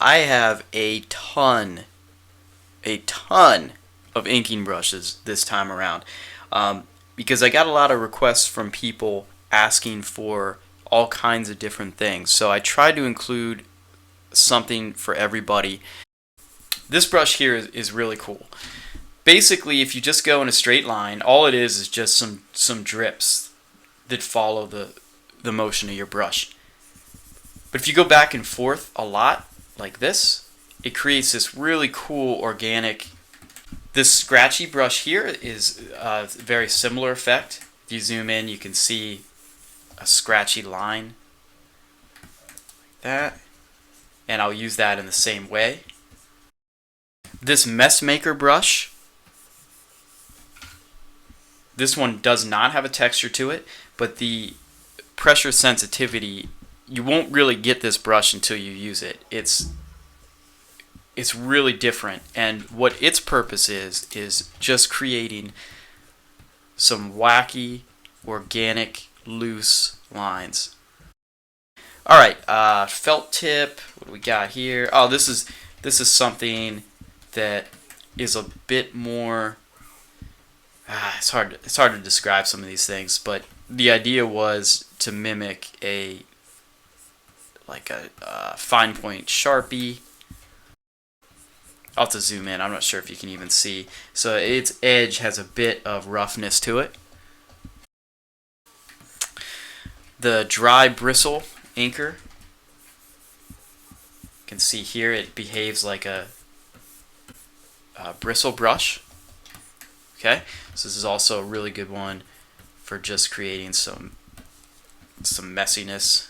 I have a ton of inking brushes this time around, because I got a lot of requests from people asking for all kinds of different things. So I tried to include something for everybody. This brush here is really cool. Basically, if you just go in a straight line, all it is just some drips that follow the motion of your brush. But if you go back and forth a lot, like this, it creates this really cool organic. This scratchy brush here is a very similar effect. If you zoom in, you can see a scratchy line like that, and I'll use that in the same way. This mess maker brush, this one does not have a texture to it, but the pressure sensitivity, you won't really get this brush until you use it. It's really different, and what its purpose is just creating some wacky, organic, loose lines. All right, felt tip. What do we got here? Oh, this is something that is a bit more. It's hard to describe some of these things, but the idea was to mimic a fine point Sharpie. I'll have to zoom in. I'm not sure if you can even see. So its edge has a bit of roughness to it. The dry bristle inker. You can see here it behaves like a bristle brush. Okay, so this is also a really good one for just creating some messiness.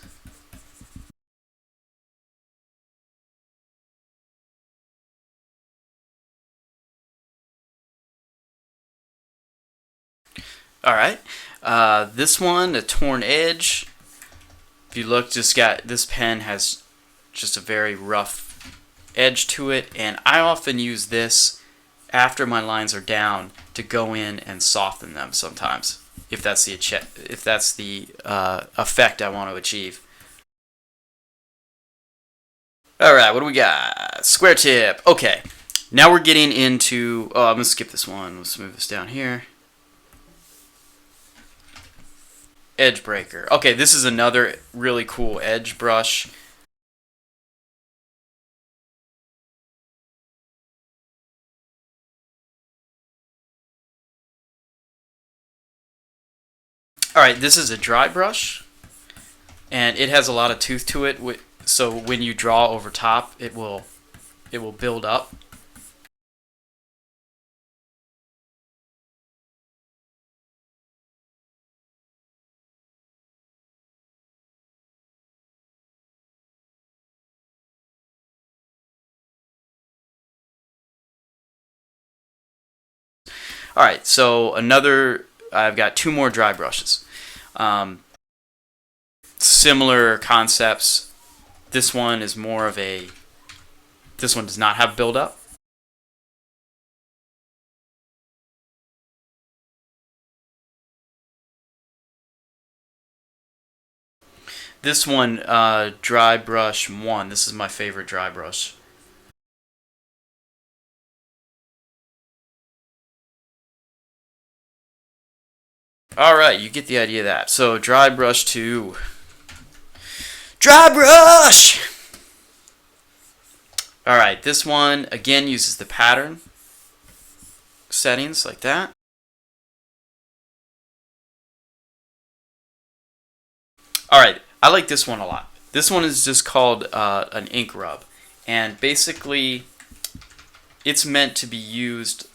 All right, this one, a torn edge. If you look, this pen has just a very rough edge to it, and I often use this after my lines are down to go in and soften them sometimes, if that's the effect I want to achieve. All right, what do we got? Square tip. Okay, now we're getting into. Oh, I'm gonna skip this one. Let's move this down here. Edge breaker. Okay, this is another really cool edge brush. All right, this is a dry brush, and it has a lot of tooth to it. So when you draw over top, it will build up. All right, so I've got two more dry brushes. Um, Similar concepts. This one is more of a. This one does not have buildup. This one, dry brush 1. This is my favorite dry brush. All right, you get the idea of that. So dry brush 2. Dry brush! All right, this one again uses the pattern settings like that. All right, I like this one a lot. This one is just called an ink rub, and basically it's meant to be used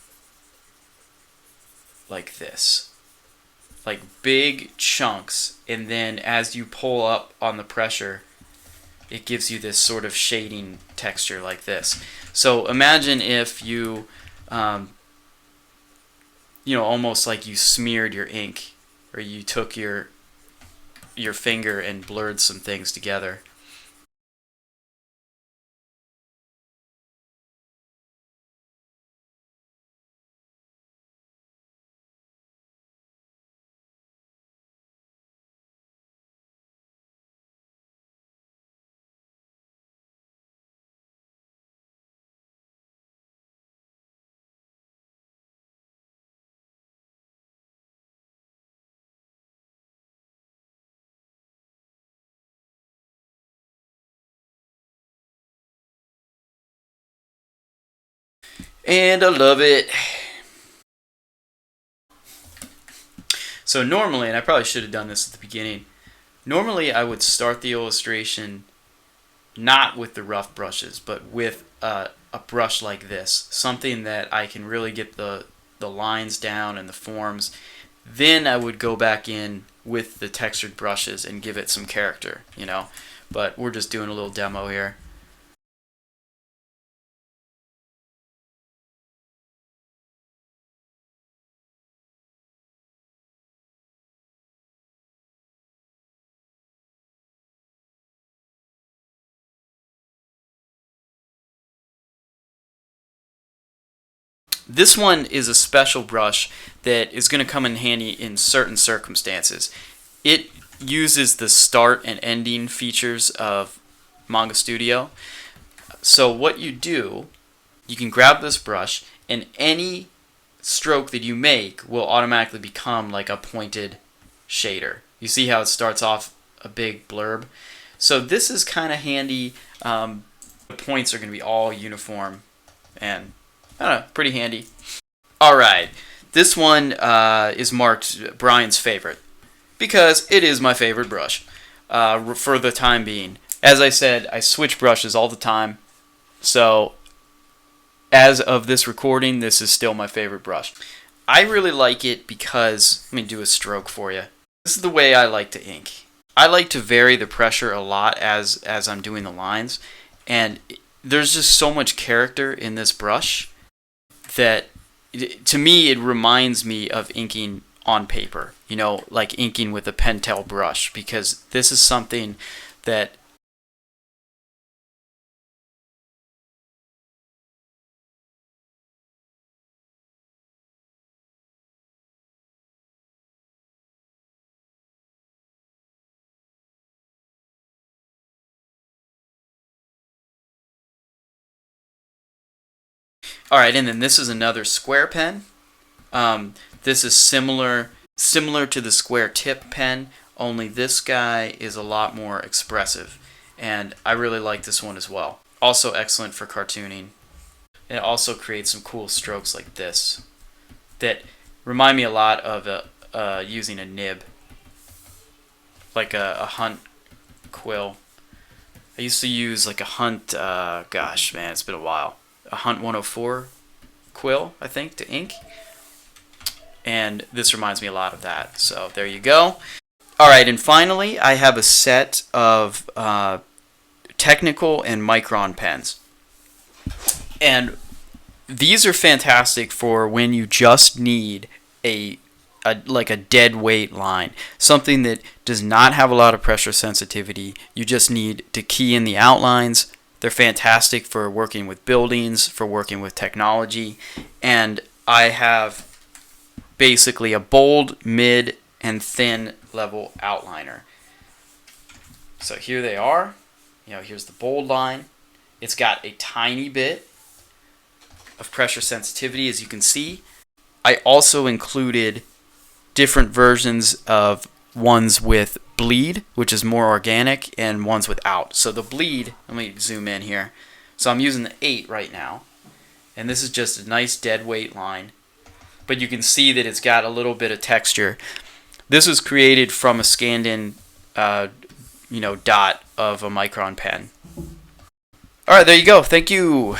like this, like big chunks, and then as you pull up on the pressure, it gives you this sort of shading texture like this. So imagine if almost like you smeared your ink, or you took your finger and blurred some things together. And I love it. So normally, and I probably should have done this at the beginning, normally I would start the illustration not with the rough brushes, but with a brush like this, something that I can really get the lines down and the forms. Then I would go back in with the textured brushes and give it some character, you know. But we're just doing a little demo here. This one is a special brush that is going to come in handy in certain circumstances. It uses the start and ending features of Manga Studio. So what you do, you can grab this brush and any stroke that you make will automatically become like a pointed shader. You see how it starts off a big blurb? So this is kind of handy. The points are going to be all uniform and I don't know, pretty handy. Alright, this one is marked Brian's favorite because it is my favorite brush for the time being. As I said, I switch brushes all the time, so as of this recording, this is still my favorite brush. I really like it because, let me do a stroke for you. This is the way I like to ink. I like to vary the pressure a lot as I'm doing the lines, and there's just so much character in this brush that to me it reminds me of inking on paper, you know, like inking with a Pentel brush, because this is something that alright, and then this is another square pen. This is similar to the square tip pen, only this guy is a lot more expressive, and I really like this one as well. Also excellent for cartooning. It also creates some cool strokes like this that remind me a lot of using a nib, like a Hunt quill. I used to use like a Hunt, gosh man, it's been a while, a Hunt 104 quill, I think, to ink. And this reminds me a lot of that. So there you go. Alright, and finally I have a set of technical and micron pens. And these are fantastic for when you just need like a dead weight line, something that does not have a lot of pressure sensitivity. You just need to key in the outlines. They're fantastic for working with buildings, for working with technology, and I have basically a bold, mid, and thin level outliner. So here they are. You know, here's the bold line. It's got a tiny bit of pressure sensitivity, as you can see. I also included different versions of ones with bleed, which is more organic, and ones without. So the bleed, let me zoom in here. So I'm using the 8 right now, and this is just a nice dead weight line, but you can see that it's got a little bit of texture. This was created from a scanned in dot of a micron pen. Alright, there you go. Thank you.